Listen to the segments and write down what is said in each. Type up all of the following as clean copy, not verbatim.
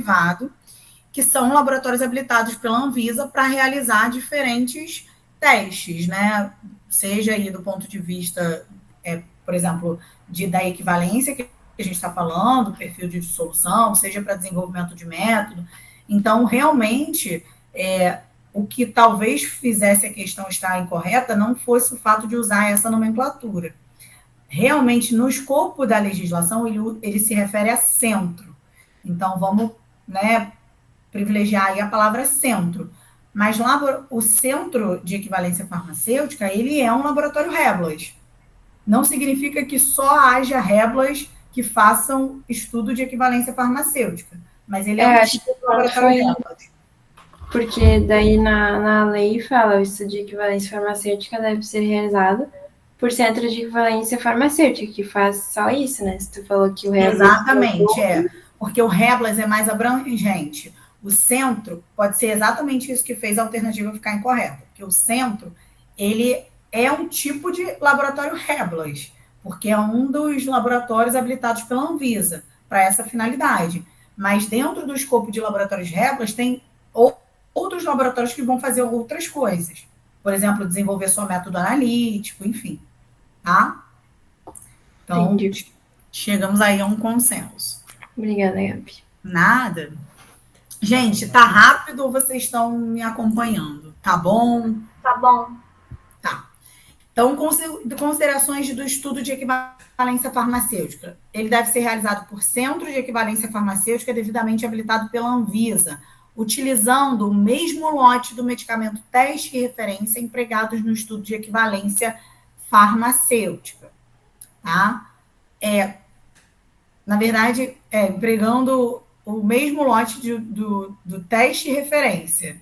privado, que são laboratórios habilitados pela Anvisa para realizar diferentes testes, né? Seja aí do ponto de vista, por exemplo, da equivalência que a gente está falando, perfil de dissolução, seja para desenvolvimento de método. Então, realmente, o que talvez fizesse a questão estar incorreta não fosse o fato de usar essa nomenclatura. Realmente, no escopo da legislação, ele se refere a centro. Então, vamos, né, privilegiar aí a palavra centro. Mas o centro de equivalência farmacêutica, ele é um laboratório Reblas. Não significa que só haja Reblas que façam estudo de equivalência farmacêutica, mas ele é um tipo de laboratório Reblas. Porque daí na lei fala o estudo de equivalência farmacêutica deve ser realizado por centro de equivalência farmacêutica, que faz só isso, né? Se tu falou que o Reblas... Exatamente, porque o Reblas é mais abrangente. O centro pode ser exatamente isso que fez a alternativa ficar incorreta, porque o centro, ele é um tipo de laboratório Reblas, porque é um dos laboratórios habilitados pela Anvisa para essa finalidade. Mas dentro do escopo de laboratórios Reblas, tem outros laboratórios que vão fazer outras coisas. Por exemplo, desenvolver seu método analítico, enfim. Tá? Então, entendi. Chegamos aí a um consenso. Obrigada, Gabi. Nada. Gente, tá rápido ou vocês estão me acompanhando? Tá bom? Tá bom. Tá. Então, considerações do estudo de equivalência farmacêutica. Ele deve ser realizado por centro de equivalência farmacêutica devidamente habilitado pela Anvisa, utilizando o mesmo lote do medicamento teste e referência empregados no estudo de equivalência farmacêutica. Tá? Na verdade, empregando o mesmo lote do teste e referência.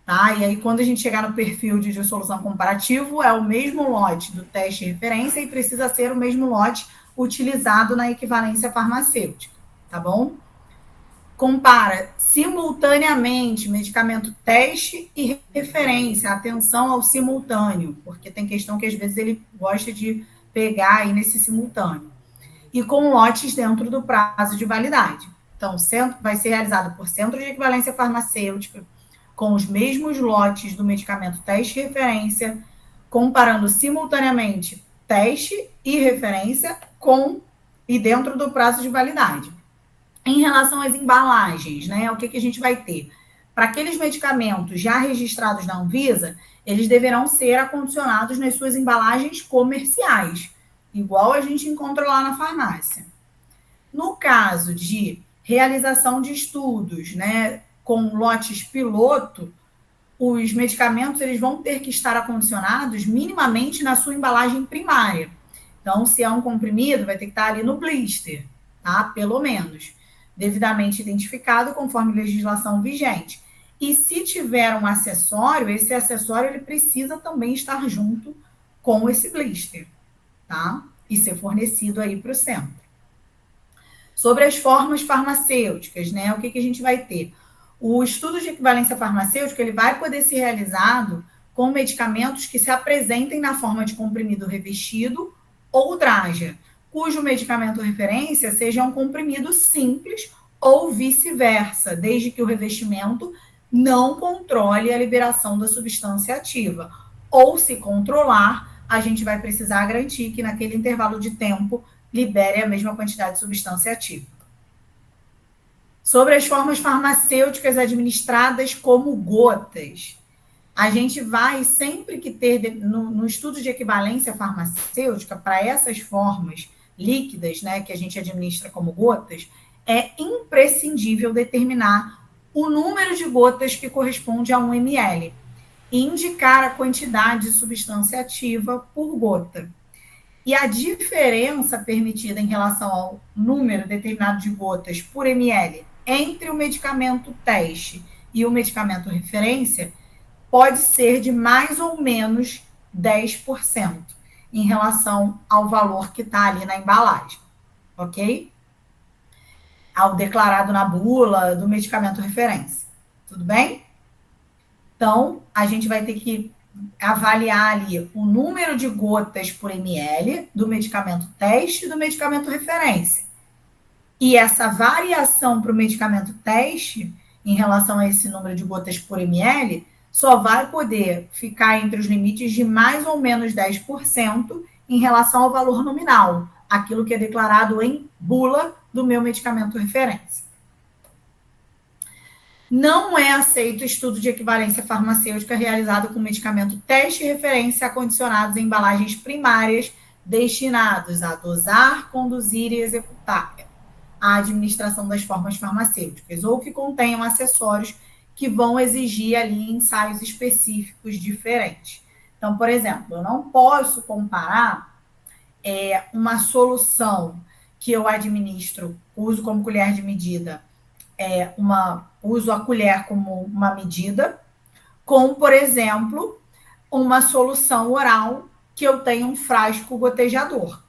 Tá? E aí, quando a gente chegar no perfil de dissolução comparativo, é o mesmo lote do teste e referência e precisa ser o mesmo lote utilizado na equivalência farmacêutica. Tá bom? Compara simultaneamente medicamento teste e referência. Atenção ao simultâneo, porque tem questão que às vezes ele gosta de pegar aí nesse simultâneo. E com lotes dentro do prazo de validade. Então, vai ser realizado por centro de equivalência farmacêutica, com os mesmos lotes do medicamento teste e referência, comparando simultaneamente teste e referência e dentro do prazo de validade. Em relação às embalagens, né, o que a gente vai ter? Para aqueles medicamentos já registrados na Anvisa, eles deverão ser acondicionados nas suas embalagens comerciais, igual a gente encontra lá na farmácia. No caso de realização de estudos, né, com lotes piloto, os medicamentos eles vão ter que estar acondicionados minimamente na sua embalagem primária. Então, se é um comprimido, vai ter que estar ali no blister, tá? Pelo menos, devidamente identificado conforme legislação vigente. E se tiver um acessório, esse acessório ele precisa também estar junto com esse blister, tá? E ser fornecido aí para o centro. Sobre as formas farmacêuticas, né? O que a gente vai ter? O estudo de equivalência farmacêutica ele vai poder ser realizado com medicamentos que se apresentem na forma de comprimido revestido ou draja, cujo medicamento referência seja um comprimido simples ou vice-versa, desde que o revestimento não controle a liberação da substância ativa. Ou, se controlar, a gente vai precisar garantir que naquele intervalo de tempo libere a mesma quantidade de substância ativa. Sobre as formas farmacêuticas administradas como gotas, a gente vai sempre que ter, no estudo de equivalência farmacêutica, para essas formas líquidas, né, que a gente administra como gotas, é imprescindível determinar o número de gotas que corresponde a 1 ml e indicar a quantidade de substância ativa por gota. E a diferença permitida em relação ao número determinado de gotas por ml entre o medicamento teste e o medicamento referência pode ser de mais ou menos 10% em relação ao valor que está ali na embalagem, ok? Ao declarado na bula do medicamento referência. Tudo bem? Então, a gente vai ter que avaliar ali o número de gotas por ml do medicamento teste e do medicamento referência. E essa variação para o medicamento teste, em relação a esse número de gotas por ml, só vai poder ficar entre os limites de mais ou menos 10% em relação ao valor nominal, aquilo que é declarado em bula do meu medicamento referência. Não é aceito estudo de equivalência farmacêutica realizado com medicamento teste e referência acondicionados em embalagens primárias destinados a dosar, conduzir e executar a administração das formas farmacêuticas, ou que contenham acessórios que vão exigir ali ensaios específicos diferentes. Então, por exemplo, eu não posso comparar uma solução que eu administro, uso como colher de medida, uso a colher como uma medida, com, por exemplo, uma solução oral que eu tenho um frasco gotejador.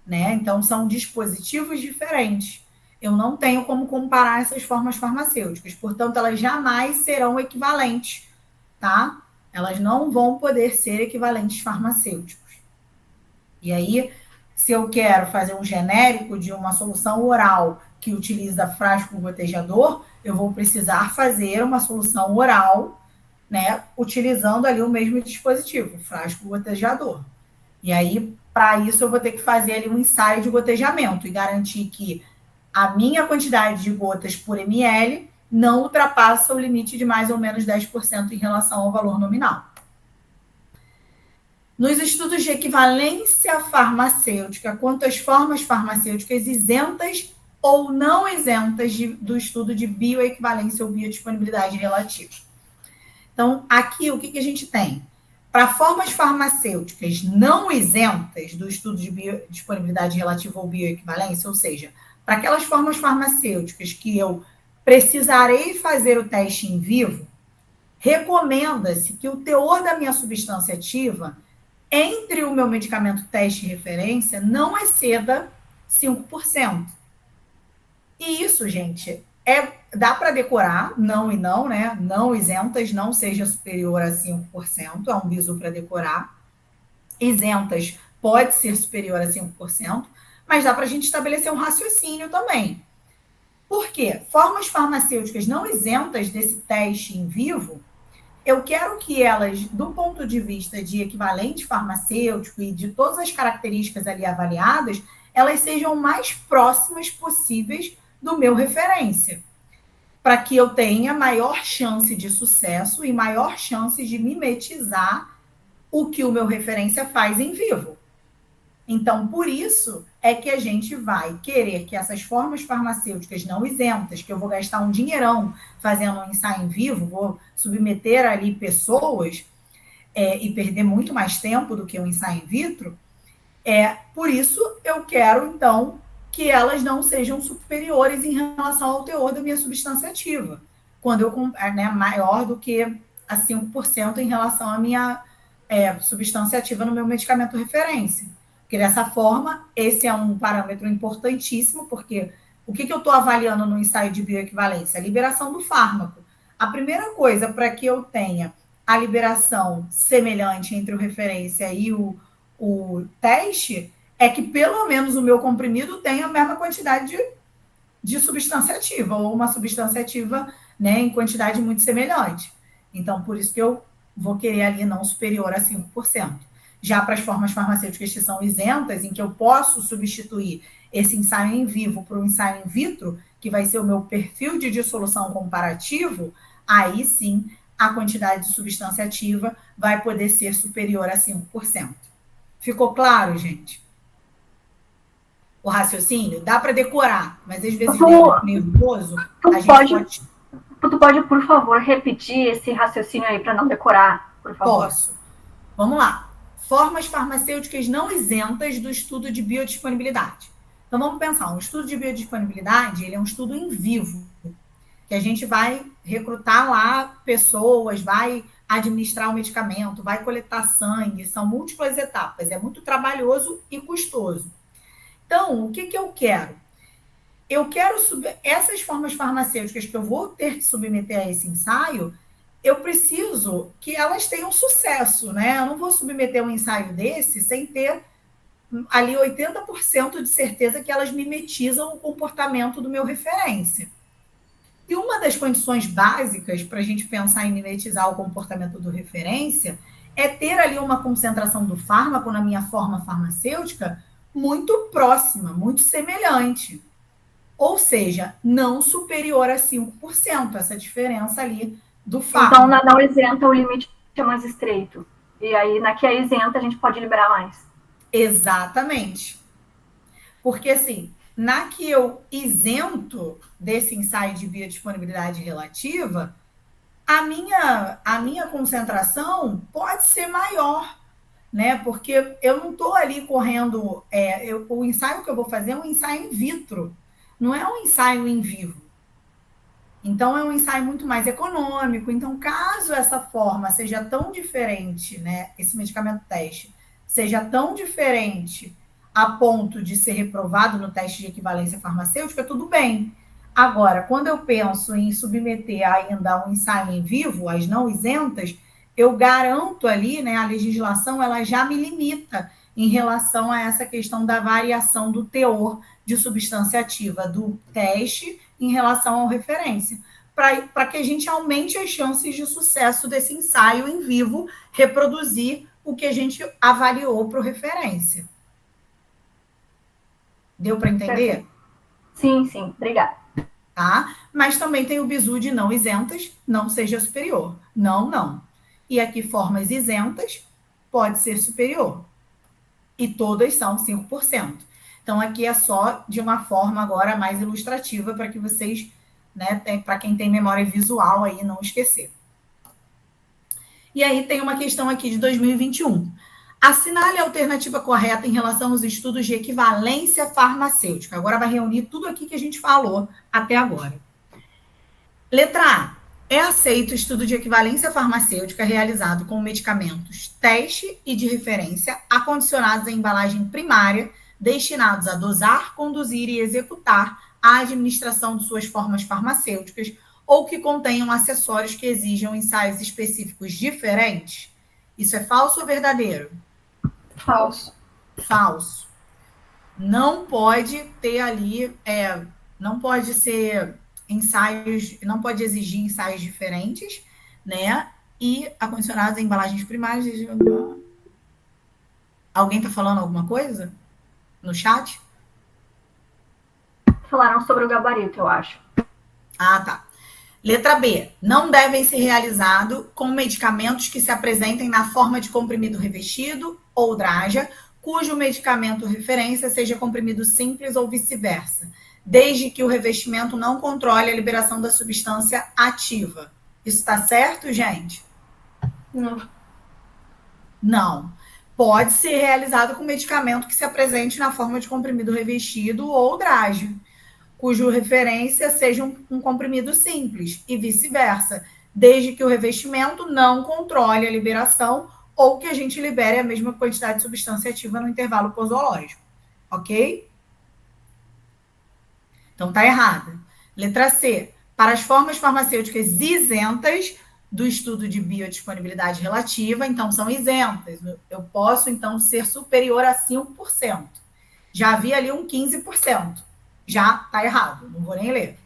Né? Então, são dispositivos diferentes. Eu não tenho como comparar essas formas farmacêuticas, portanto, elas jamais serão equivalentes, tá? Elas não vão poder ser equivalentes farmacêuticos. E aí, se eu quero fazer um genérico de uma solução oral que utiliza frasco gotejador, eu vou precisar fazer uma solução oral, né, utilizando ali o mesmo dispositivo, frasco gotejador. E aí, para isso, eu vou ter que fazer ali um ensaio de gotejamento e garantir que a minha quantidade de gotas por ml não ultrapassa o limite de mais ou menos 10% em relação ao valor nominal. Nos estudos de equivalência farmacêutica, quanto às formas farmacêuticas isentas ou não isentas do estudo de bioequivalência ou biodisponibilidade relativa. Então, aqui, o que a gente tem? Para formas farmacêuticas não isentas do estudo de biodisponibilidade relativa ou bioequivalência, ou seja, para aquelas formas farmacêuticas que eu precisarei fazer o teste em vivo, recomenda-se que o teor da minha substância ativa entre o meu medicamento teste e referência não exceda 5%. E isso, gente, dá para decorar, não e não, né? Não isentas, não seja superior a 5%, é um bizu para decorar. Isentas pode ser superior a 5%, mas dá para a gente estabelecer um raciocínio também. Por quê? Formas farmacêuticas não isentas desse teste em vivo, eu quero que elas, do ponto de vista de equivalente farmacêutico e de todas as características ali avaliadas, elas sejam o mais próximas possíveis do meu referência, para que eu tenha maior chance de sucesso e maior chance de mimetizar o que o meu referência faz em vivo. Então, por isso é que a gente vai querer que essas formas farmacêuticas não isentas, que eu vou gastar um dinheirão fazendo um ensaio em vivo, vou submeter ali pessoas e perder muito mais tempo do que um ensaio in vitro, por isso eu quero, então, que elas não sejam superiores em relação ao teor da minha substância ativa, quando eu maior do que a 5% em relação à minha substância ativa no meu medicamento referência. Porque dessa forma, esse é um parâmetro importantíssimo, porque o que eu estou avaliando no ensaio de bioequivalência? A liberação do fármaco. A primeira coisa para que eu tenha a liberação semelhante entre o referência e o teste é que pelo menos o meu comprimido tenha a mesma quantidade de substância ativa, ou uma substância ativa, né, em quantidade muito semelhante. Então, por isso que eu vou querer ali não superior a 5%. Já para as formas farmacêuticas que são isentas, em que eu posso substituir esse ensaio em vivo por um ensaio in vitro, que vai ser o meu perfil de dissolução comparativo, aí sim a quantidade de substância ativa vai poder ser superior a 5%. Ficou claro, gente? O raciocínio? Dá para decorar, mas às vezes nervoso, a gente Tu pode, por favor, repetir esse raciocínio aí para não decorar, por favor? Posso. Vamos lá. Formas farmacêuticas não isentas do estudo de biodisponibilidade. Então, vamos pensar, um estudo de biodisponibilidade, ele é um estudo em vivo, que a gente vai recrutar lá pessoas, vai administrar o medicamento, vai coletar sangue, são múltiplas etapas, é muito trabalhoso e custoso. Então, o que eu quero? Eu quero essas formas farmacêuticas que eu vou ter que submeter a esse ensaio, eu preciso que elas tenham sucesso, né? Eu não vou submeter um ensaio desse sem ter ali 80% de certeza que elas mimetizam o comportamento do meu referência. E uma das condições básicas para a gente pensar em mimetizar o comportamento do referência é ter ali uma concentração do fármaco na minha forma farmacêutica muito próxima, muito semelhante. Ou seja, não superior a 5%, essa diferença ali do fármaco. Então, na não isenta, o limite é mais estreito. E aí, na que é isenta, a gente pode liberar mais. Exatamente. Porque, assim, na que eu isento desse ensaio de biodisponibilidade relativa, a minha concentração pode ser maior, né? Porque eu não estou ali correndo. O ensaio que eu vou fazer é um ensaio in vitro, não é um ensaio em vivo. Então, é um ensaio muito mais econômico. Então, caso essa forma seja tão diferente, né? Esse medicamento teste seja tão diferente a ponto de ser reprovado no teste de equivalência farmacêutica, tudo bem. Agora, quando eu penso em submeter ainda um ensaio em vivo, as não isentas, eu garanto ali, né, a legislação ela já me limita em relação a essa questão da variação do teor de substância ativa do teste em relação ao referência, para que a gente aumente as chances de sucesso desse ensaio em vivo, reproduzir o que a gente avaliou para o referência. Deu para entender? Sim, sim. Obrigada. Tá? Mas também tem o bizu de não isentas, não seja superior. Não, não. E aqui formas isentas pode ser superior. E todas são 5%. Então, aqui é só de uma forma agora mais ilustrativa para que vocês, né, para quem tem memória visual aí, não esquecer. E aí tem uma questão aqui de 2021. Assinale a alternativa correta em relação aos estudos de equivalência farmacêutica. Agora vai reunir tudo aqui que a gente falou até agora. Letra A. É aceito o estudo de equivalência farmacêutica realizado com medicamentos teste e de referência acondicionados em embalagem primária, destinados a dosar, conduzir e executar a administração de suas formas farmacêuticas ou que contenham acessórios que exijam ensaios específicos diferentes? Isso é falso ou verdadeiro? Falso. Falso. Não pode ter ali, não pode ser ensaios, não pode exigir ensaios diferentes, né? E acondicionados em embalagens primárias. Alguém está falando alguma coisa no chat? Falaram sobre o gabarito, eu acho. Ah, tá. Letra B. Não devem ser realizados com medicamentos que se apresentem na forma de comprimido revestido ou draja, cujo medicamento referência seja comprimido simples ou vice-versa, desde que o revestimento não controle a liberação da substância ativa. Isso está certo, gente? Não. Não. Pode ser realizado com medicamento que se apresente na forma de comprimido revestido ou draja, cujo referência seja um comprimido simples, e vice-versa, desde que o revestimento não controle a liberação ou que a gente libere a mesma quantidade de substância ativa no intervalo posológico. Ok? Então, tá errado. Letra C. Para as formas farmacêuticas isentas do estudo de biodisponibilidade relativa, então são isentas. Eu posso, então, ser superior a 5%. Já havia ali um 15%. Já está errado, não vou nem ler.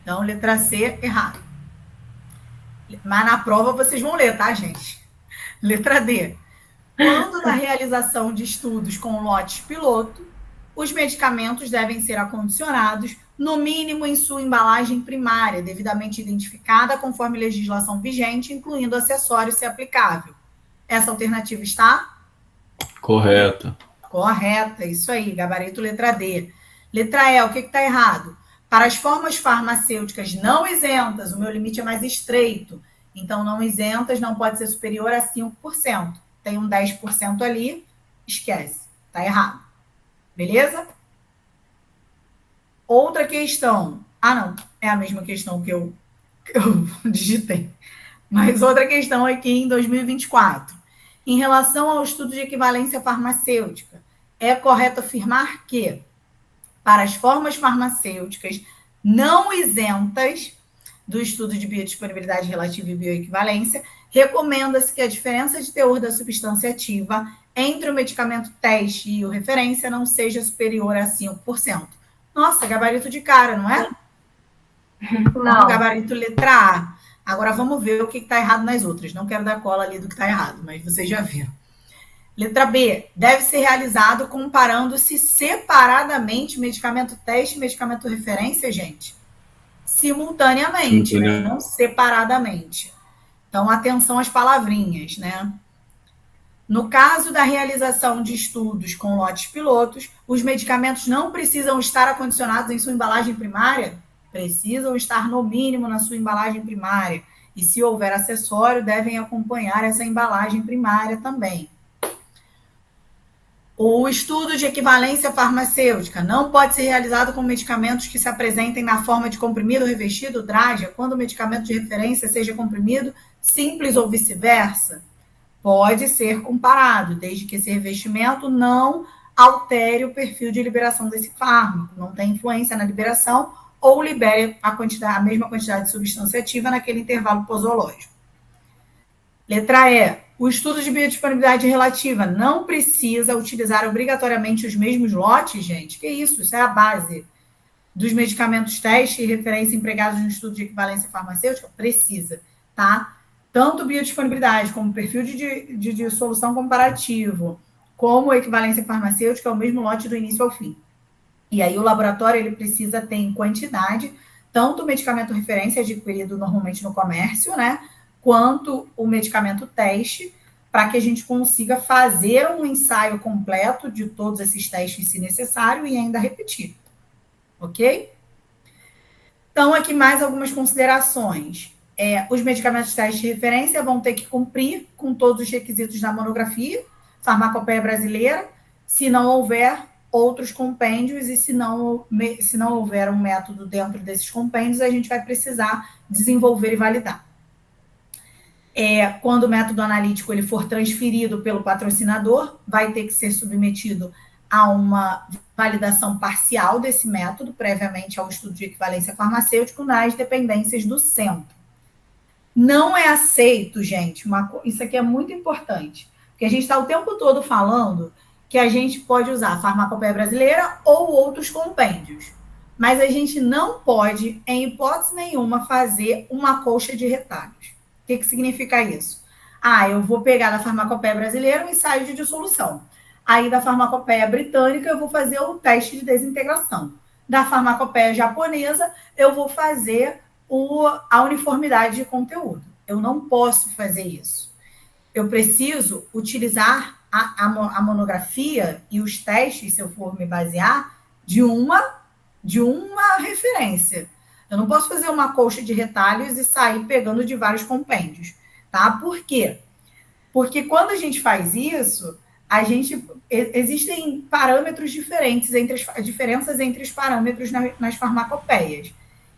Então, letra C, errado. Mas na prova vocês vão ler, tá, gente? Letra D. Quando na realização de estudos com lotes piloto, os medicamentos devem ser acondicionados, no mínimo em sua embalagem primária, devidamente identificada conforme legislação vigente, incluindo acessórios, se aplicável. Essa alternativa está? Correta. Correta, isso aí, gabarito letra D. Letra E, o que está errado? Para as formas farmacêuticas não isentas, o meu limite é mais estreito. Então, não isentas não pode ser superior a 5%. Tem um 10% ali, esquece. Está errado. Beleza? Outra questão. Ah, não. É a mesma questão que eu digitei. Mas outra questão aqui em 2024. Em relação ao estudo de equivalência farmacêutica, é correto afirmar que para as formas farmacêuticas não isentas do estudo de biodisponibilidade relativa e bioequivalência, recomenda-se que a diferença de teor da substância ativa entre o medicamento teste e o referência não seja superior a 5%. Nossa, gabarito de cara, não é? Não. Gabarito letra A. Agora vamos ver o que está errado nas outras. Não quero dar cola ali do que está errado, mas vocês já viram. Letra B. Deve ser realizado comparando-se separadamente medicamento teste e medicamento referência, gente. Simultaneamente, né? Não separadamente. Então, atenção às palavrinhas, né? No caso da realização de estudos com lotes pilotos, os medicamentos não precisam estar acondicionados em sua embalagem primária? Precisam estar, no mínimo, na sua embalagem primária. E, se houver acessório, devem acompanhar essa embalagem primária também. O estudo de equivalência farmacêutica não pode ser realizado com medicamentos que se apresentem na forma de comprimido revestido, DRAGEA, quando o medicamento de referência seja comprimido simples ou vice-versa. Pode ser comparado, desde que esse revestimento não altere o perfil de liberação desse fármaco, não tenha influência na liberação ou libere a mesma quantidade de substância ativa naquele intervalo posológico. Letra E. O estudo de biodisponibilidade relativa não precisa utilizar obrigatoriamente os mesmos lotes, gente. Que isso? Isso é a base dos medicamentos teste e referência empregados no estudo de equivalência farmacêutica? Precisa, tá? Tanto biodisponibilidade como perfil de solução comparativo, como equivalência farmacêutica é o mesmo lote do início ao fim. E aí o laboratório ele precisa ter em quantidade tanto o medicamento referência adquirido normalmente no comércio, né, quanto o medicamento teste, para que a gente consiga fazer um ensaio completo de todos esses testes, se necessário, e ainda repetir. Ok? Então, aqui mais algumas considerações. Os medicamentos de teste de referência vão ter que cumprir com todos os requisitos da monografia, farmacopeia brasileira, se não houver outros compêndios e se não houver um método dentro desses compêndios, a gente vai precisar desenvolver e validar. Quando o método analítico ele for transferido pelo patrocinador, vai ter que ser submetido a uma validação parcial desse método, previamente ao estudo de equivalência farmacêutico, nas dependências do centro. Não é aceito, gente, isso aqui é muito importante, porque a gente está o tempo todo falando que a gente pode usar a farmacopeia brasileira ou outros compêndios, mas a gente não pode, em hipótese nenhuma, fazer uma colcha de retalhos. O que significa isso? Eu vou pegar da farmacopeia brasileira um ensaio de dissolução. Aí, da farmacopeia britânica, eu vou fazer o teste de desintegração. Da farmacopeia japonesa, eu vou fazer a uniformidade de conteúdo. Eu não posso fazer isso. Eu preciso utilizar a monografia e os testes, se eu for me basear, de uma referência. Eu não posso fazer uma colcha de retalhos e sair pegando de vários compêndios, tá? Por quê? Porque quando a gente faz isso, existem parâmetros diferentes, diferenças entre os parâmetros nas farmacopeias.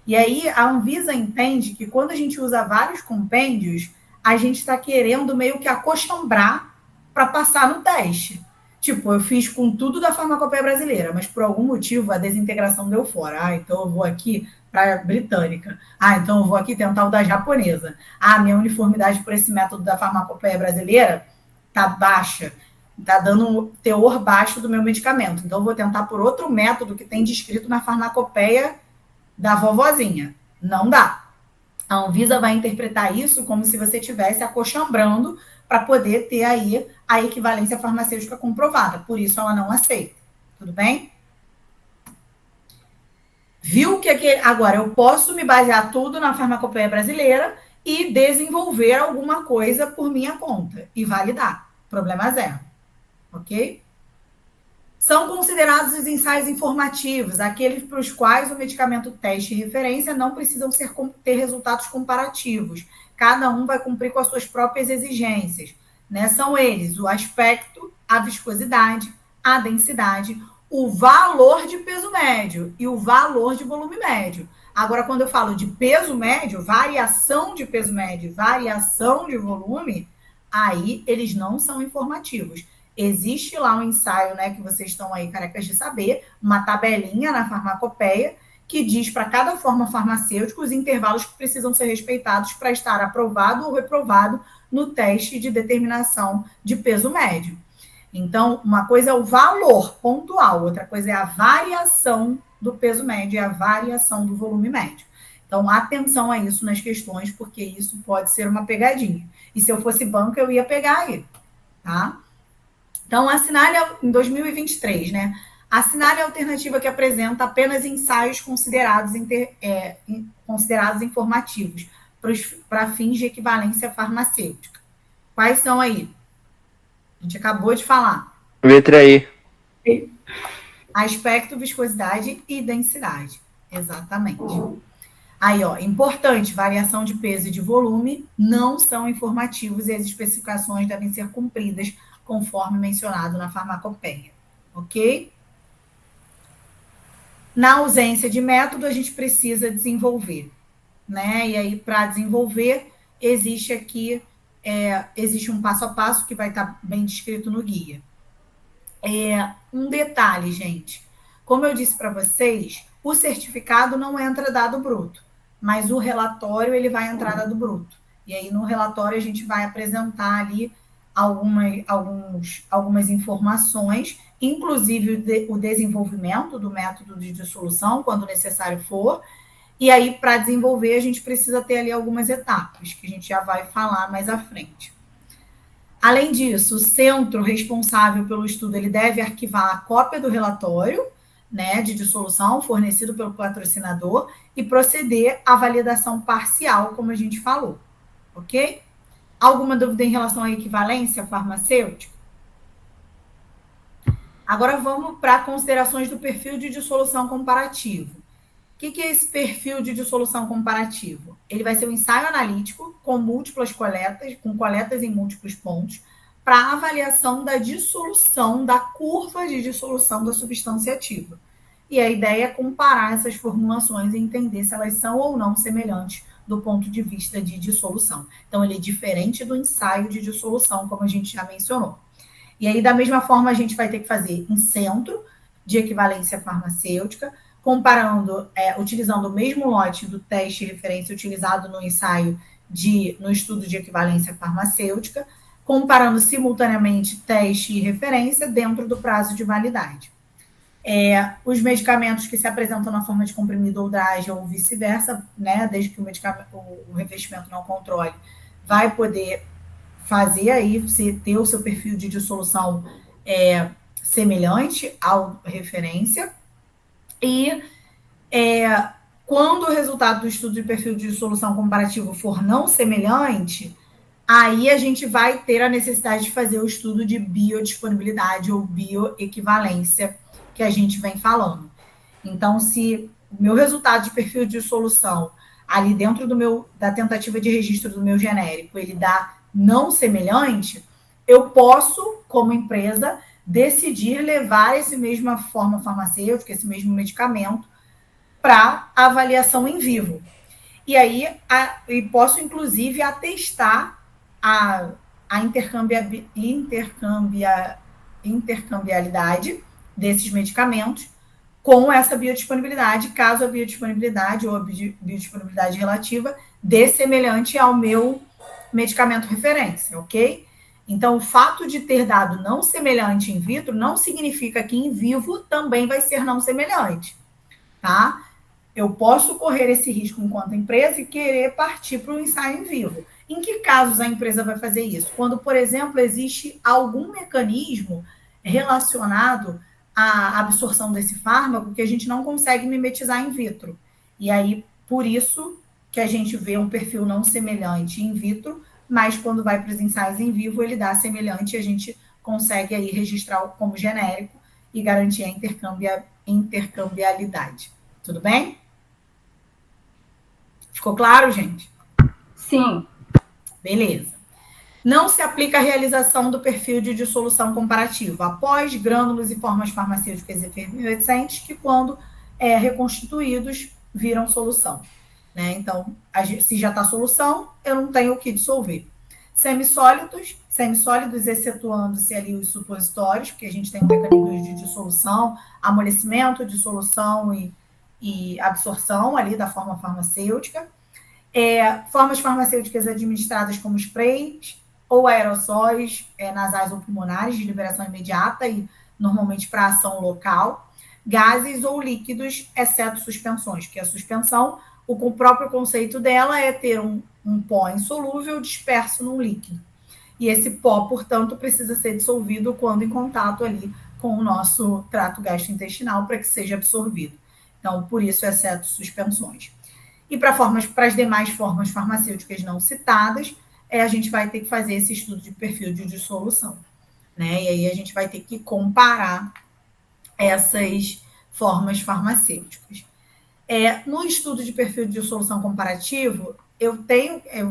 E aí a Anvisa entende que quando a gente usa vários compêndios, a gente está querendo meio que acochambrar para passar no teste. Tipo, eu fiz com tudo da farmacopeia brasileira, mas por algum motivo a desintegração deu fora. Então eu vou aqui para a britânica. Então eu vou aqui tentar o da japonesa. Minha uniformidade por esse método da farmacopeia brasileira está baixa. Está dando um teor baixo do meu medicamento. Então eu vou tentar por outro método que tem descrito na farmacopeia da vovozinha. Não dá. A Anvisa vai interpretar isso como se você estivesse acochambrando para poder ter aí a equivalência farmacêutica comprovada. Por isso, ela não aceita. Tudo bem? Viu que agora eu posso me basear tudo na farmacopeia brasileira e desenvolver alguma coisa por minha conta e validar. Problema zero. Ok? São considerados os ensaios informativos, aqueles para os quais o medicamento teste e referência não precisam ter resultados comparativos. Cada um vai cumprir com as suas próprias exigências, né? São eles o aspecto, a viscosidade, a densidade, o valor de peso médio e o valor de volume médio. Agora, quando eu falo de peso médio, variação de peso médio, variação de volume, aí eles não são informativos. Existe lá um ensaio, né, que vocês estão aí carecas de saber, uma tabelinha na farmacopeia que diz para cada forma farmacêutica os intervalos que precisam ser respeitados para estar aprovado ou reprovado no teste de determinação de peso médio. Então, uma coisa é o valor pontual, outra coisa é a variação do peso médio e a variação do volume médio. Então, atenção a isso nas questões, porque isso pode ser uma pegadinha. E se eu fosse banco, eu ia pegar aí, tá? Então, assinale em 2023, né? Assinale a alternativa que apresenta apenas ensaios considerados informativos para fins de equivalência farmacêutica. Quais são aí? A gente acabou de falar. Letra aí. Aspecto, viscosidade e densidade. Exatamente. Aí, ó, importante, variação de peso e de volume não são informativos e as especificações devem ser cumpridas conforme mencionado na farmacopeia, ok? Na ausência de método, a gente precisa desenvolver, né? E aí, para desenvolver, existe aqui, existe um passo a passo que vai estar bem descrito no guia. Um detalhe, gente. Como eu disse para vocês, o certificado não entra dado bruto, mas o relatório ele vai entrar dado bruto. E aí, no relatório, a gente vai apresentar ali algumas informações, inclusive o desenvolvimento do método de dissolução, quando necessário for. E aí, para desenvolver, a gente precisa ter ali algumas etapas, que a gente já vai falar mais à frente. Além disso, o centro responsável pelo estudo ele deve arquivar a cópia do relatório, né, de dissolução fornecido pelo patrocinador e proceder à validação parcial, como a gente falou, ok? Alguma dúvida em relação à equivalência farmacêutica? Agora vamos para considerações do perfil de dissolução comparativo. O que é esse perfil de dissolução comparativo? Ele vai ser um ensaio analítico com múltiplas coletas, com coletas em múltiplos pontos, para avaliação da dissolução, da curva de dissolução da substância ativa. E a ideia é comparar essas formulações e entender se elas são ou não semelhantes do ponto de vista de dissolução. Então, ele é diferente do ensaio de dissolução, como a gente já mencionou. E aí, da mesma forma, a gente vai ter que fazer em centro de equivalência farmacêutica, comparando, utilizando o mesmo lote do teste de referência utilizado no ensaio no estudo de equivalência farmacêutica, comparando simultaneamente teste e referência dentro do prazo de validade. Os medicamentos que se apresentam na forma de comprimido ou drágio ou vice-versa, né, desde que o revestimento não controle, vai poder fazer aí, ter o seu perfil de dissolução semelhante à referência. E quando o resultado do estudo de perfil de dissolução comparativo for não semelhante, aí a gente vai ter a necessidade de fazer o estudo de biodisponibilidade ou bioequivalência, que a gente vem falando. Então, se o meu resultado de perfil de dissolução, ali dentro da tentativa de registro do meu genérico, ele dá não semelhante, eu posso, como empresa, decidir levar essa mesma forma farmacêutica, esse mesmo medicamento, para avaliação em vivo. E aí, posso, inclusive, atestar a intercambialidade desses medicamentos com essa biodisponibilidade, caso a biodisponibilidade ou a biodisponibilidade relativa dê semelhante ao meu medicamento referência, ok? Então, o fato de ter dado não semelhante in vitro não significa que em vivo também vai ser não semelhante, tá? Eu posso correr esse risco enquanto empresa e querer partir para o ensaio em vivo. Em que casos a empresa vai fazer isso? Quando, por exemplo, existe algum mecanismo relacionado à absorção desse fármaco que a gente não consegue mimetizar in vitro. E aí, por isso que a gente vê um perfil não semelhante in vitro, mas quando vai para os ensaios em vivo, ele dá semelhante e a gente consegue aí registrar como genérico e garantir a intercambialidade. Tudo bem? Ficou claro, gente? Sim. Beleza. Não se aplica a realização do perfil de dissolução comparativa após grânulos e formas farmacêuticas efervescentes que, quando reconstituídos, viram solução. Né? Então, se já está solução, eu não tenho o que dissolver. Semissólidos, excetuando-se ali os supositórios, porque a gente tem um mecanismo de dissolução, amolecimento, dissolução e absorção ali da forma farmacêutica. Formas farmacêuticas administradas como sprays, ou aerossóis nasais ou pulmonares de liberação imediata e normalmente para ação local, gases ou líquidos, exceto suspensões, que a suspensão, o próprio conceito dela é ter um pó insolúvel disperso num líquido. E esse pó, portanto, precisa ser dissolvido quando em contato ali com o nosso trato gastrointestinal para que seja absorvido. Então, por isso, exceto suspensões. E para as demais formas farmacêuticas não citadas, a gente vai ter que fazer esse estudo de perfil de dissolução, né? E aí a gente vai ter que comparar essas formas farmacêuticas. No estudo de perfil de dissolução comparativo, eu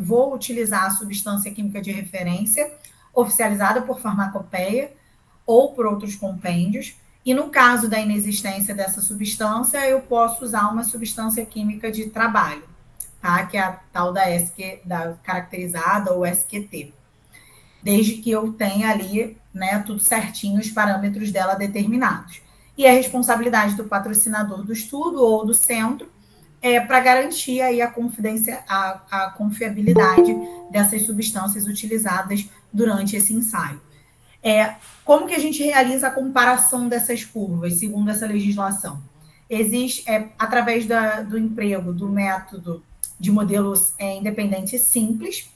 vou utilizar a substância química de referência oficializada por farmacopeia ou por outros compêndios, e no caso da inexistência dessa substância, eu posso usar uma substância química de trabalho, tá? Que é a tal da caracterizada ou SQT, desde que eu tenha ali, né, tudo certinho, os parâmetros dela determinados. E a responsabilidade do patrocinador do estudo ou do centro para garantir aí a confiabilidade dessas substâncias utilizadas durante esse ensaio. Como que a gente realiza a comparação dessas curvas, segundo essa legislação? Existe, através do emprego do método de modelos independentes simples,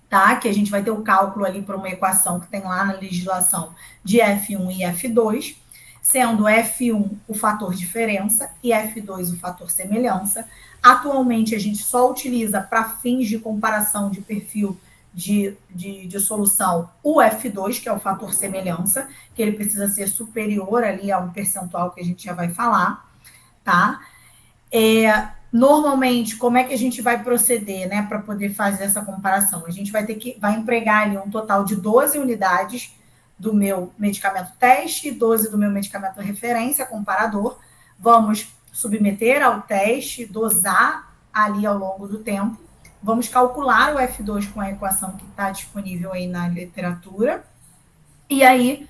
tá? Que a gente vai ter o cálculo ali para uma equação que tem lá na legislação de F1 e F2, sendo F1 o fator diferença e F2 o fator semelhança. Atualmente, a gente só utiliza para fins de comparação de perfil de dissolução o F2, que é o fator semelhança, que ele precisa ser superior ali a um percentual que a gente já vai falar, tá? Normalmente, como é que a gente vai proceder, né, para poder fazer essa comparação? A gente vai empregar ali um total de 12 unidades do meu medicamento teste e 12 do meu medicamento referência, comparador. Vamos submeter ao teste, dosar ali ao longo do tempo. Vamos calcular o F2 com a equação que está disponível aí na literatura. E aí,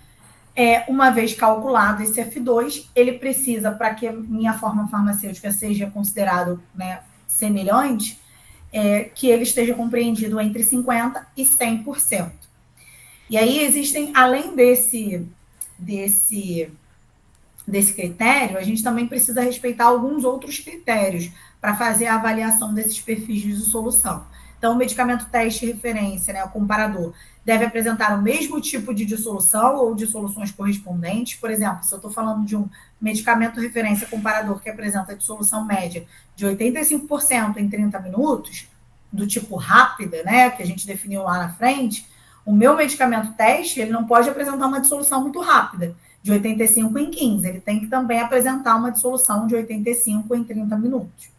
uma vez calculado esse F2, ele precisa, para que a minha forma farmacêutica seja considerado, né, semelhante, que ele esteja compreendido entre 50% e 100%. E aí existem, além desse critério, a gente também precisa respeitar alguns outros critérios para fazer a avaliação desses perfis de dissolução. Então, o medicamento teste referência, né, o comparador, deve apresentar o mesmo tipo de dissolução ou dissoluções correspondentes. Por exemplo, se eu estou falando de um medicamento referência comparador que apresenta dissolução média de 85% em 30 minutos, do tipo rápida, né, que a gente definiu lá na frente, o meu medicamento teste, ele não pode apresentar uma dissolução muito rápida, de 85 em 15. Ele tem que também apresentar uma dissolução de 85 em 30 minutos.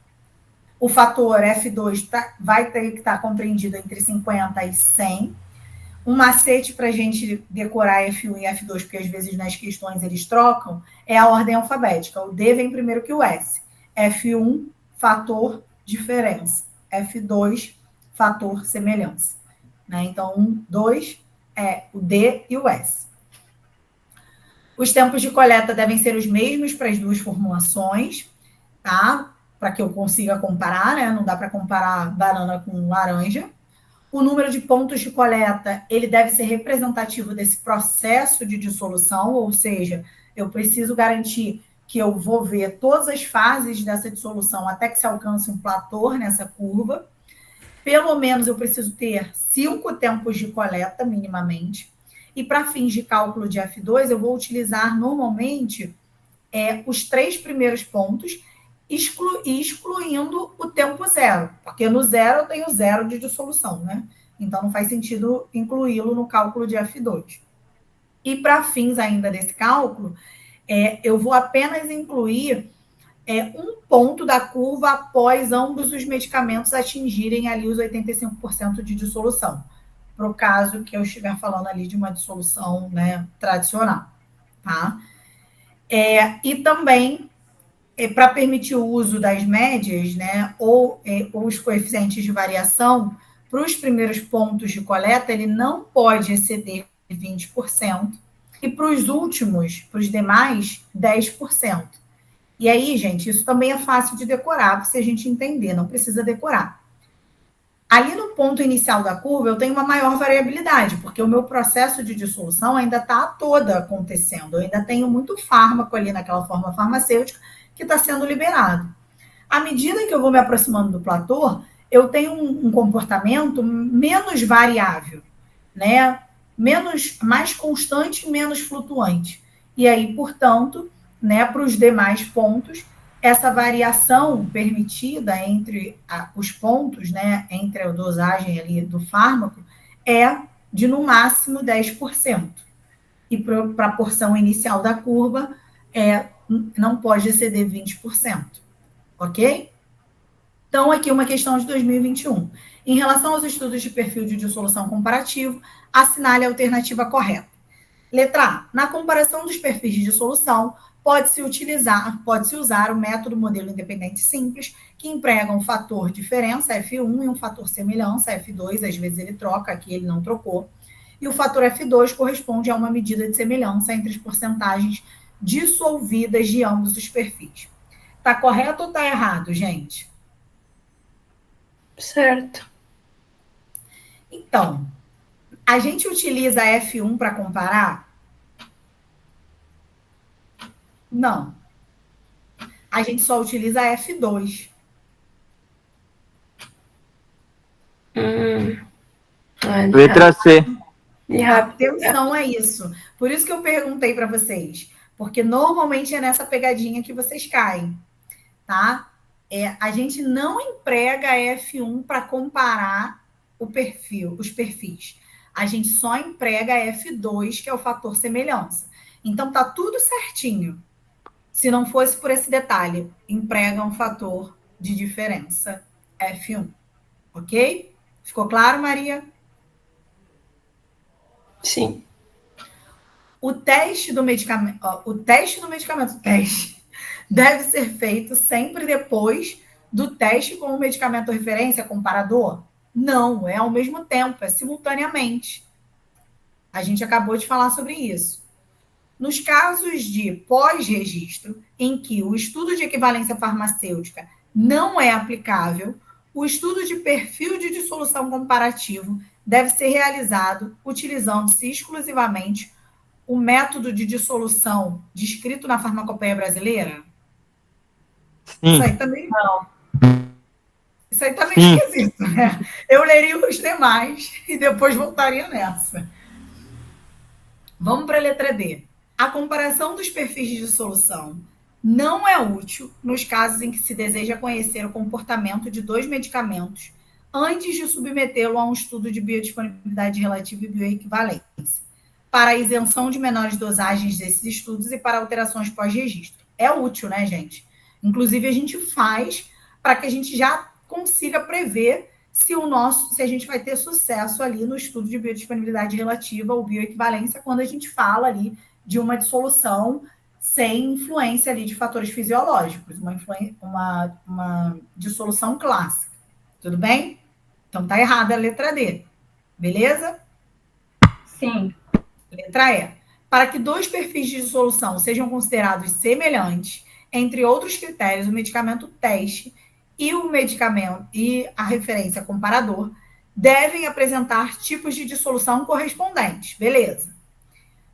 O fator F2 vai ter que estar compreendido entre 50 e 100. Um macete para a gente decorar F1 e F2, porque às vezes nas questões eles trocam, é a ordem alfabética. O D vem primeiro que o S. F1, fator diferença. F2, fator semelhança. Né? Então, 1, 2 é o D e o S. Os tempos de coleta devem ser os mesmos para as duas formulações, tá? Para que eu consiga comparar, né? Não dá para comparar banana com laranja. O número de pontos de coleta, ele deve ser representativo desse processo de dissolução, ou seja, eu preciso garantir que eu vou ver todas as fases dessa dissolução até que se alcance um platô nessa curva. Pelo menos eu preciso ter 5 tempos de coleta, minimamente. E para fins de cálculo de F2, eu vou utilizar normalmente os 3 primeiros pontos, excluindo o tempo zero, porque no zero eu tenho zero de dissolução, né? Então não faz sentido incluí-lo no cálculo de F2. E para fins ainda desse cálculo, eu vou apenas incluir um ponto da curva após ambos os medicamentos atingirem ali os 85% de dissolução, para o caso que eu estiver falando ali de uma dissolução, né, tradicional, tá? E também, para permitir o uso das médias, né, ou os coeficientes de variação, para os primeiros pontos de coleta, ele não pode exceder 20%, e para os últimos, para os demais, 10%. E aí, gente, isso também é fácil de decorar, se a gente entender, não precisa decorar. Ali no ponto inicial da curva, eu tenho uma maior variabilidade, porque o meu processo de dissolução ainda está toda acontecendo. Eu ainda tenho muito fármaco ali naquela forma farmacêutica que está sendo liberado. À medida que eu vou me aproximando do platô, eu tenho um comportamento menos variável, né? Mais constante, menos flutuante. E aí, portanto, né, para os demais pontos, essa variação permitida entre os pontos, né, entre a dosagem ali do fármaco, é de no máximo 10%. E para a porção inicial da curva, não pode exceder 20%. Ok? Então, aqui uma questão de 2021. Em relação aos estudos de perfil de dissolução comparativo, assinale a alternativa correta. Letra A. Na comparação dos perfis de dissolução, pode-se usar o método modelo independente simples, que emprega um fator diferença, F1, e um fator semelhança, F2, às vezes ele troca, aqui ele não trocou. E o fator F2 corresponde a uma medida de semelhança entre as porcentagens dissolvidas de ambos os perfis. Tá correto ou tá errado, gente? Certo. Então, a gente utiliza F1 para comparar? Não. A gente só utiliza F2. Letra C. Atenção a isso. Por isso que eu perguntei para vocês. Porque normalmente é nessa pegadinha que vocês caem. Tá? A gente não emprega F1 para comparar os perfis. A gente só emprega F2, que é o fator semelhança. Então, tá tudo certinho. Se não fosse por esse detalhe, emprega um fator de diferença F1. Ok? Ficou claro, Maria? Sim. O teste deve ser feito sempre depois do teste com o medicamento referência comparador? Não, é ao mesmo tempo, é simultaneamente. A gente acabou de falar sobre isso. Nos casos de pós-registro, em que o estudo de equivalência farmacêutica não é aplicável, o estudo de perfil de dissolução comparativo deve ser realizado utilizando-se exclusivamente o método de dissolução descrito na farmacopeia brasileira? Sim. Isso aí também não. Isso aí também é esquisito, né? Eu leria os demais e depois voltaria nessa. Vamos para a letra D. A comparação dos perfis de dissolução não é útil nos casos em que se deseja conhecer o comportamento de dois medicamentos antes de submetê-lo a um estudo de biodisponibilidade relativa e bioequivalência, para a isenção de menores dosagens desses estudos e para alterações pós-registro. É útil, né, gente? Inclusive, a gente faz para que a gente já consiga prever se a gente vai ter sucesso ali no estudo de biodisponibilidade relativa ou bioequivalência, quando a gente fala ali de uma dissolução sem influência ali de fatores fisiológicos, uma dissolução clássica. Tudo bem? Então, tá errada a letra D. Beleza? Sim. Letra E. Para que dois perfis de dissolução sejam considerados semelhantes, entre outros critérios, o medicamento teste e a referência comparador devem apresentar tipos de dissolução correspondentes. Beleza.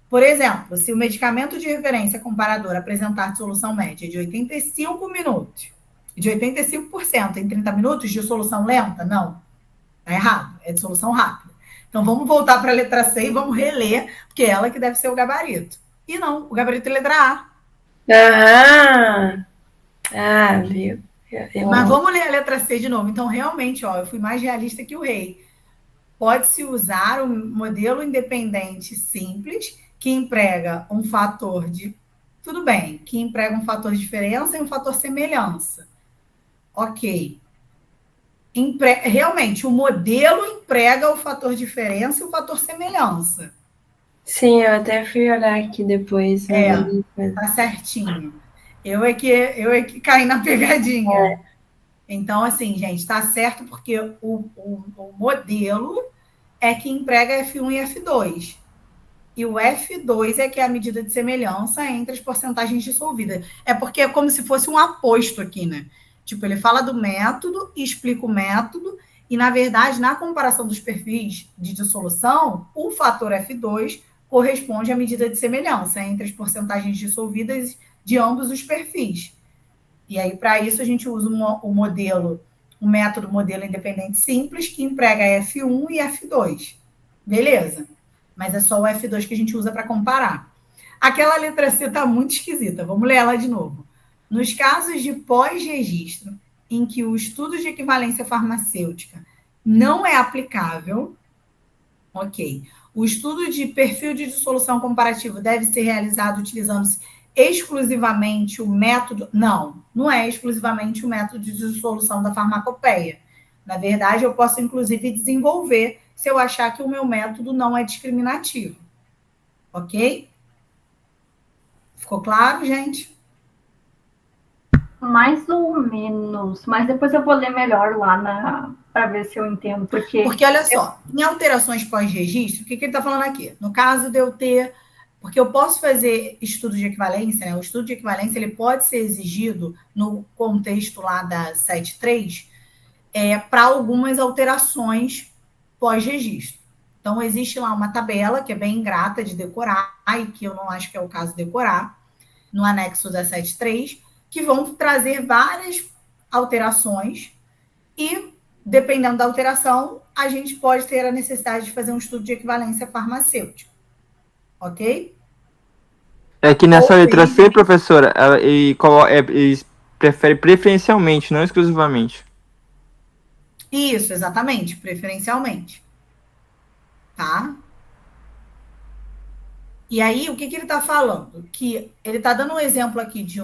Por exemplo, se o medicamento de referência comparador apresentar dissolução média de 85 minutos, de 85% em 30 minutos, dissolução lenta? Não. Está errado. É dissolução rápida. Então, vamos voltar para a letra C e vamos reler, porque é ela que deve ser o gabarito. E não, o gabarito é letra A. Viu? Mas vamos ler a letra C de novo. Então, realmente, eu fui mais realista que o rei. Pode-se usar um modelo independente simples, que emprega um fator de... Tudo bem, que emprega um fator de diferença e um fator semelhança. Ok. Realmente, o modelo emprega o fator diferença e o fator semelhança. Sim, eu até fui olhar aqui depois. Tá certinho. Eu é que caí na pegadinha. Então, assim, gente, tá certo porque o modelo é que emprega F1 e F2. E o F2 é que é a medida de semelhança entre as porcentagens dissolvidas. É porque é como se fosse um aposto aqui, né? Tipo, ele fala do método, explica o método, E, na verdade, na comparação dos perfis de dissolução, o fator F2 corresponde à medida de semelhança entre as porcentagens dissolvidas de ambos os perfis. E aí, para isso, a gente usa o método modelo independente simples, que emprega F1 e F2. Beleza. Mas é só o F2 que a gente usa para comparar. Aquela letra C está muito esquisita. Vamos ler ela de novo. Nos casos de pós-registro, em que o estudo de equivalência farmacêutica não é aplicável, ok. O estudo de perfil de dissolução comparativo deve ser realizado utilizando-se exclusivamente o método... Não é exclusivamente o método de dissolução da farmacopeia. Na verdade, eu posso, inclusive, desenvolver se eu achar que o meu método não é discriminativo. Ok? Ficou claro, gente? Mais ou menos. Mas depois eu vou ler melhor lá para ver se eu entendo. Porque olha só, em alterações pós-registro, o que ele está falando aqui? No caso de eu ter... Porque eu posso fazer estudo de equivalência, né? O estudo de equivalência ele pode ser exigido no contexto lá da 7.3 para algumas alterações pós-registro. Então, existe lá uma tabela que é bem ingrata de decorar, e que eu não acho que é o caso decorar, no anexo da 7.3, que vão trazer várias alterações e, dependendo da alteração, a gente pode ter a necessidade de fazer um estudo de equivalência farmacêutica. Ok? É que nessa letra C, professora, eles preferem preferencialmente, não exclusivamente. Isso, exatamente, preferencialmente. Tá? E aí, o que ele está falando? Que ele está dando um exemplo aqui de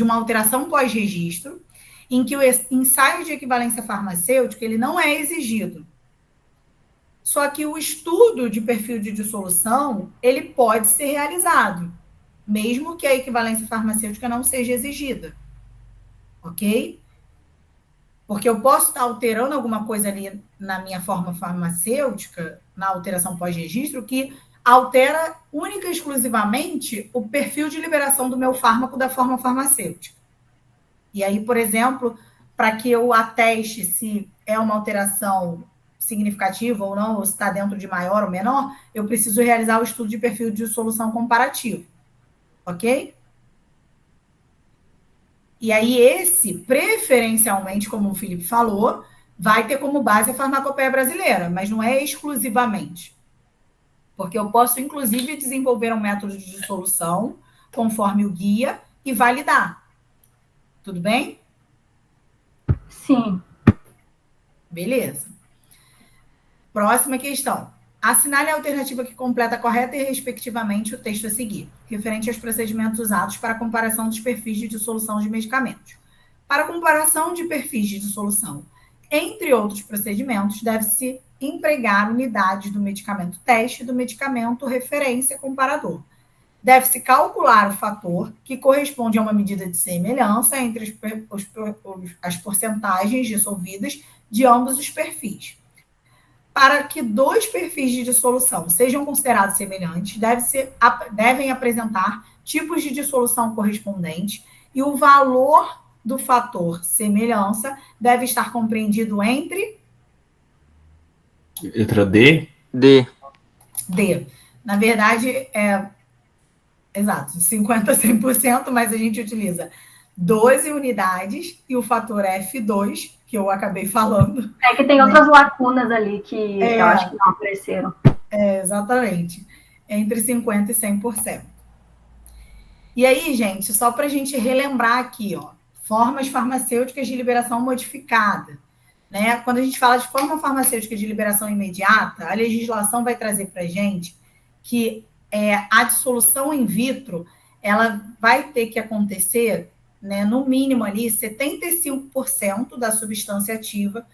uma alteração pós-registro, em que o ensaio de equivalência farmacêutica ele não é exigido. Só que o estudo de perfil de dissolução, ele pode ser realizado, mesmo que a equivalência farmacêutica não seja exigida. Ok? Porque eu posso estar alterando alguma coisa ali na minha forma farmacêutica, na alteração pós-registro, que altera única e exclusivamente o perfil de liberação do meu fármaco da forma farmacêutica. E aí, por exemplo, para que eu ateste se é uma alteração significativa ou não, ou se está dentro de maior ou menor, eu preciso realizar o estudo de perfil de dissolução comparativo. Ok? E aí esse, preferencialmente, como o Felipe falou, vai ter como base a farmacopeia brasileira, mas não é exclusivamente. Porque eu posso, inclusive, desenvolver um método de dissolução conforme o guia e validar. Tudo bem? Sim. Beleza. Próxima questão. Assinale a alternativa que completa correta e respectivamente o texto a seguir, referente aos procedimentos usados para a comparação dos perfis de dissolução de medicamentos. Para a comparação de perfis de dissolução, entre outros procedimentos, deve-se empregar unidades do medicamento teste e do medicamento referência comparador. Deve-se calcular o fator que corresponde a uma medida de semelhança entre as porcentagens dissolvidas de ambos os perfis. Para que dois perfis de dissolução sejam considerados semelhantes, devem apresentar tipos de dissolução correspondentes e o valor do fator semelhança deve estar compreendido entre... Letra D? D. Na verdade, exato, 50% a 100%, mas a gente utiliza 12 unidades e o fator F2, que eu acabei falando. É que tem outras lacunas ali que eu acho que não apareceram. Exatamente. Entre 50% e 100%. E aí, gente, só para a gente relembrar aqui, ó, formas farmacêuticas de liberação modificada. Né? Quando a gente fala de forma farmacêutica de liberação imediata, a legislação vai trazer para a gente que a dissolução in vitro ela vai ter que acontecer, né, no mínimo ali, 75% da substância ativa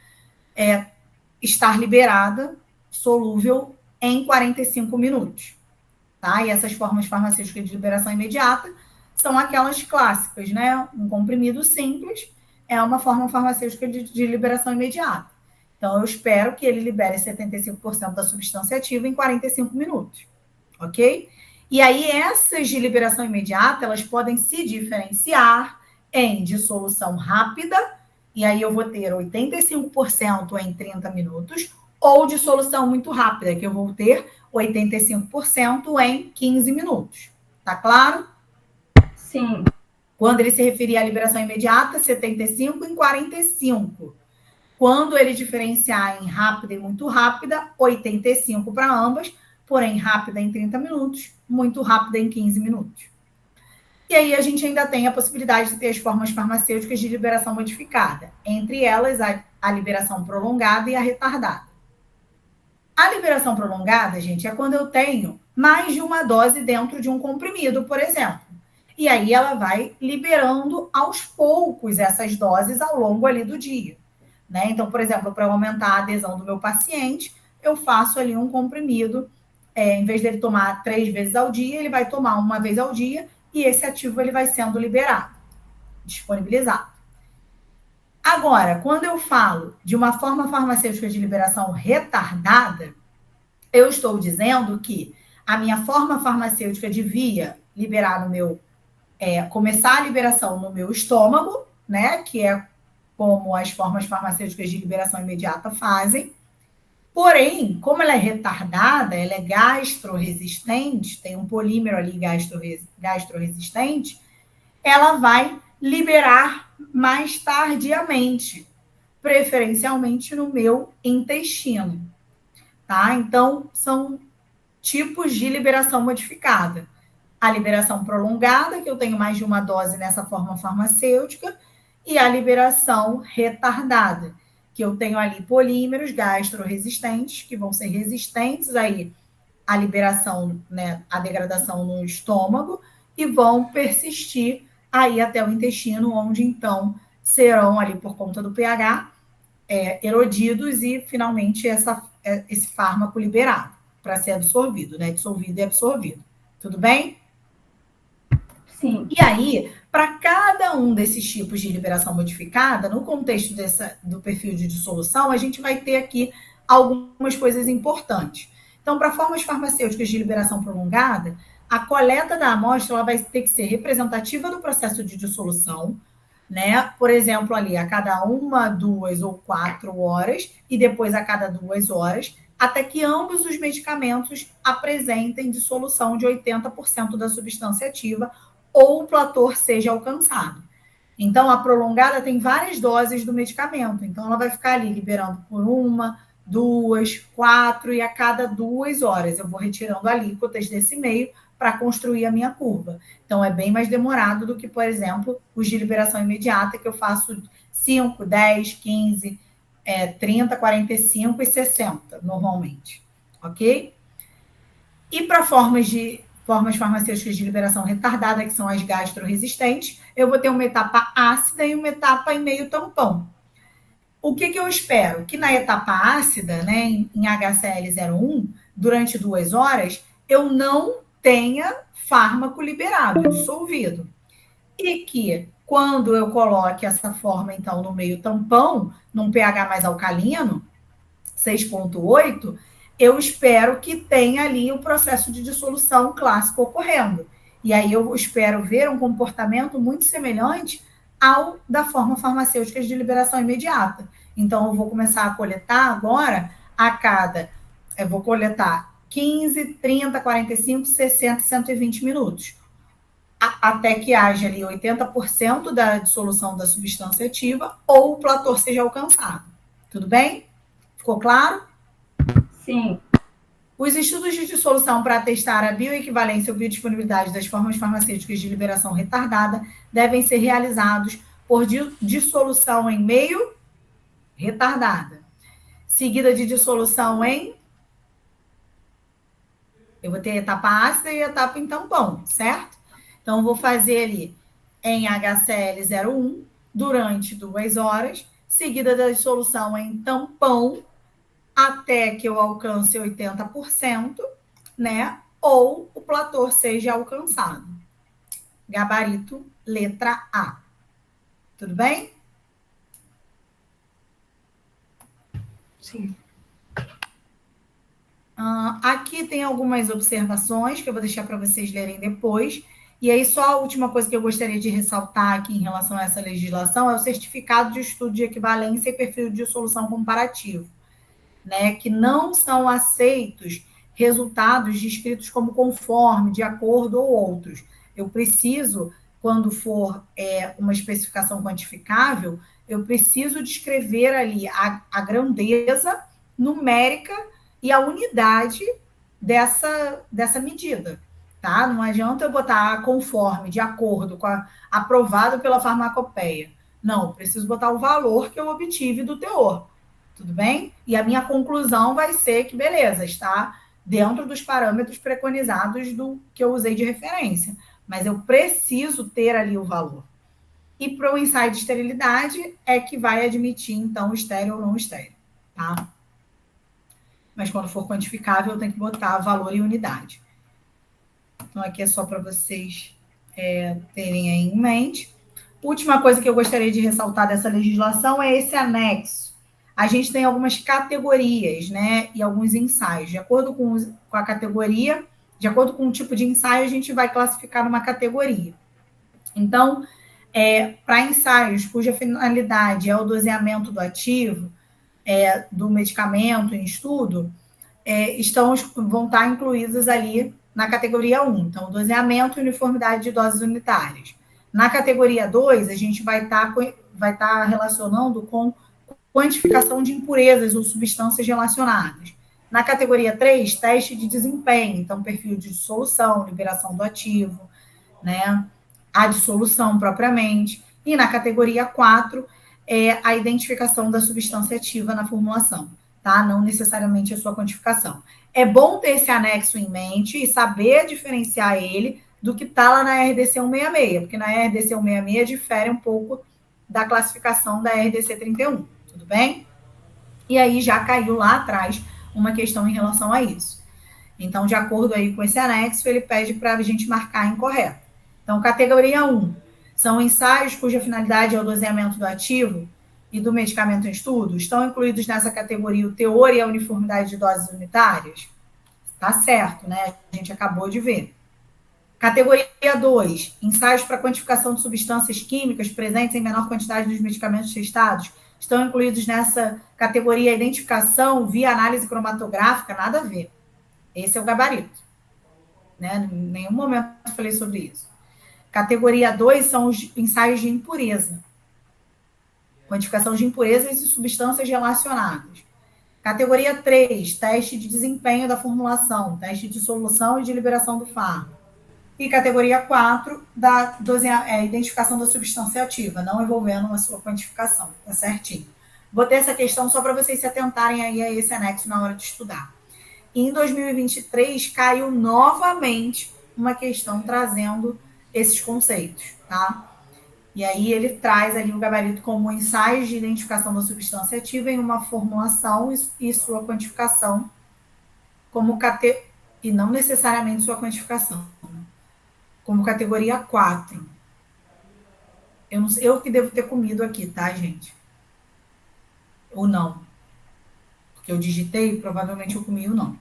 estar liberada, solúvel, em 45 minutos. Tá? E essas formas farmacêuticas de liberação imediata são aquelas clássicas, né? Um comprimido simples é uma forma farmacêutica de liberação imediata. Então, eu espero que ele libere 75% da substância ativa em 45 minutos. Ok? E aí, essas de liberação imediata, elas podem se diferenciar em dissolução rápida, e aí eu vou ter 85% em 30 minutos, ou dissolução muito rápida, que eu vou ter 85% em 15 minutos. Tá claro? Sim. Quando ele se referir à liberação imediata, 75 em 45. Quando ele diferenciar em rápida e muito rápida, 85 para ambas, porém rápida em 30 minutos, muito rápida em 15 minutos. E aí a gente ainda tem a possibilidade de ter as formas farmacêuticas de liberação modificada, entre elas a liberação prolongada e a retardada. A liberação prolongada, gente, é quando eu tenho mais de uma dose dentro de um comprimido, por exemplo. E aí ela vai liberando aos poucos essas doses ao longo ali do dia. Né? Então, por exemplo, para aumentar a adesão do meu paciente, eu faço ali um comprimido, em vez dele tomar 3 vezes ao dia, ele vai tomar uma vez ao dia e esse ativo ele vai sendo liberado, disponibilizado. Agora, quando eu falo de uma forma farmacêutica de liberação retardada, eu estou dizendo que a minha forma farmacêutica devia liberar no meu, começar a liberação no meu estômago, né, que é como as formas farmacêuticas de liberação imediata fazem. Porém, como ela é retardada, ela é gastroresistente, tem um polímero ali gastroresistente, ela vai liberar mais tardiamente, preferencialmente no meu intestino. Tá? Então, são tipos de liberação modificada. A liberação prolongada, que eu tenho mais de uma dose nessa forma farmacêutica, e a liberação retardada, que eu tenho ali polímeros gastroresistentes, que vão ser resistentes aí à liberação, né, à degradação no estômago, e vão persistir aí até o intestino, onde então serão ali, por conta do pH, erodidos e finalmente esse fármaco liberado para ser absorvido, né, dissolvido e absorvido. Tudo bem? Sim. E aí, para cada um desses tipos de liberação modificada, no contexto do perfil de dissolução, a gente vai ter aqui algumas coisas importantes. Então, para formas farmacêuticas de liberação prolongada, a coleta da amostra ela vai ter que ser representativa do processo de dissolução, né? Por exemplo, ali a cada 1, 2 ou 4 horas, e depois a cada 2 horas, até que ambos os medicamentos apresentem dissolução de 80% da substância ativa, ou o platô seja alcançado. Então, a prolongada tem várias doses do medicamento. Então, ela vai ficar ali liberando por 1, 2, 4 e a cada 2 horas. Eu vou retirando alíquotas desse meio para construir a minha curva. Então, é bem mais demorado do que, por exemplo, os de liberação imediata, que eu faço 5, 10, 15, 30, 45 e 60, normalmente. Ok? E para formas farmacêuticas de liberação retardada, que são as gastroresistentes, eu vou ter uma etapa ácida e uma etapa em meio tampão. O que eu espero? Que na etapa ácida, né, em HCl01, durante 2 horas, eu não tenha fármaco liberado, dissolvido. E que, quando eu coloque essa forma, então, no meio tampão, num pH mais alcalino, 6,8, eu espero que tenha ali o processo de dissolução clássico ocorrendo. E aí eu espero ver um comportamento muito semelhante ao da forma farmacêutica de liberação imediata. Então, eu vou começar a coletar agora eu vou coletar 15, 30, 45, 60, 120 minutos. Até que haja ali 80% da dissolução da substância ativa ou o platô seja alcançado. Tudo bem? Ficou claro? Sim. Os estudos de dissolução para testar a bioequivalência ou biodisponibilidade das formas farmacêuticas de liberação retardada devem ser realizados por dissolução em meio retardada, seguida de dissolução em... Eu vou ter etapa ácida e etapa em tampão, certo? Então, eu vou fazer ali em HCl01 durante 2 horas, seguida da dissolução em tampão, até que eu alcance 80%, né? Ou o platô seja alcançado. Gabarito, letra A. Tudo bem? Sim. Aqui tem algumas observações que eu vou deixar para vocês lerem depois. E aí, só a última coisa que eu gostaria de ressaltar aqui em relação a essa legislação é o certificado de estudo de equivalência e perfil de solução comparativo, né, que não são aceitos resultados descritos como conforme, de acordo ou outros. Eu preciso, quando for uma especificação quantificável, eu preciso descrever ali a grandeza numérica e a unidade dessa medida. Tá? Não adianta eu botar conforme, de acordo com aprovado pela farmacopeia. Não, preciso botar o valor que eu obtive do teor. Tudo bem? E a minha conclusão vai ser que, beleza, está dentro dos parâmetros preconizados do que eu usei de referência. Mas eu preciso ter ali o valor. E para o ensaio de esterilidade é que vai admitir, então, estéril ou não estéril. Tá? Mas quando for quantificável, eu tenho que botar valor e unidade. Então, aqui é só para vocês terem aí em mente. Última coisa que eu gostaria de ressaltar dessa legislação é esse anexo. A gente tem algumas categorias, né, e alguns ensaios. De acordo com a categoria, de acordo com o tipo de ensaio, a gente vai classificar numa categoria. Então, para ensaios cuja finalidade é o doseamento do ativo, do medicamento em estudo, vão estar incluídos ali na categoria 1. Então, doseamento e uniformidade de doses unitárias. Na categoria 2, a gente vai estar relacionando com quantificação de impurezas ou substâncias relacionadas. Na categoria 3, teste de desempenho, então perfil de dissolução, liberação do ativo, né, a dissolução propriamente. E na categoria 4, a identificação da substância ativa na formulação, tá? Não necessariamente a sua quantificação. É bom ter esse anexo em mente e saber diferenciar ele do que está lá na RDC 166, porque na RDC 166 difere um pouco da classificação da RDC 31, tudo bem? E aí já caiu lá atrás uma questão em relação a isso. Então, de acordo aí com esse anexo, ele pede para a gente marcar incorreto. Então, categoria 1, são ensaios cuja finalidade é o doseamento do ativo e do medicamento em estudo. Estão incluídos nessa categoria o teor e a uniformidade de doses unitárias? Tá certo, né? A gente acabou de ver. Categoria 2, ensaios para quantificação de substâncias químicas presentes em menor quantidade nos medicamentos testados. Estão incluídos nessa categoria a identificação via análise cromatográfica? Nada a ver. Esse é o gabarito. Né? Em nenhum momento eu falei sobre isso. Categoria 2 são os ensaios de impureza. Quantificação de impurezas e substâncias relacionadas. Categoria 3, teste de desempenho da formulação, teste de solução e de liberação do fármaco. E categoria 4, identificação da substância ativa, não envolvendo a sua quantificação, tá certinho. Botei essa questão só para vocês se atentarem aí a esse anexo na hora de estudar. E em 2023, caiu novamente uma questão trazendo esses conceitos, tá? E aí ele traz ali o gabarito como ensaios de identificação da substância ativa em uma formulação e sua quantificação como e não necessariamente sua quantificação, como categoria 4. Eu que devo ter comido aqui, tá, gente? Ou não. Porque eu digitei, provavelmente eu comi ou não.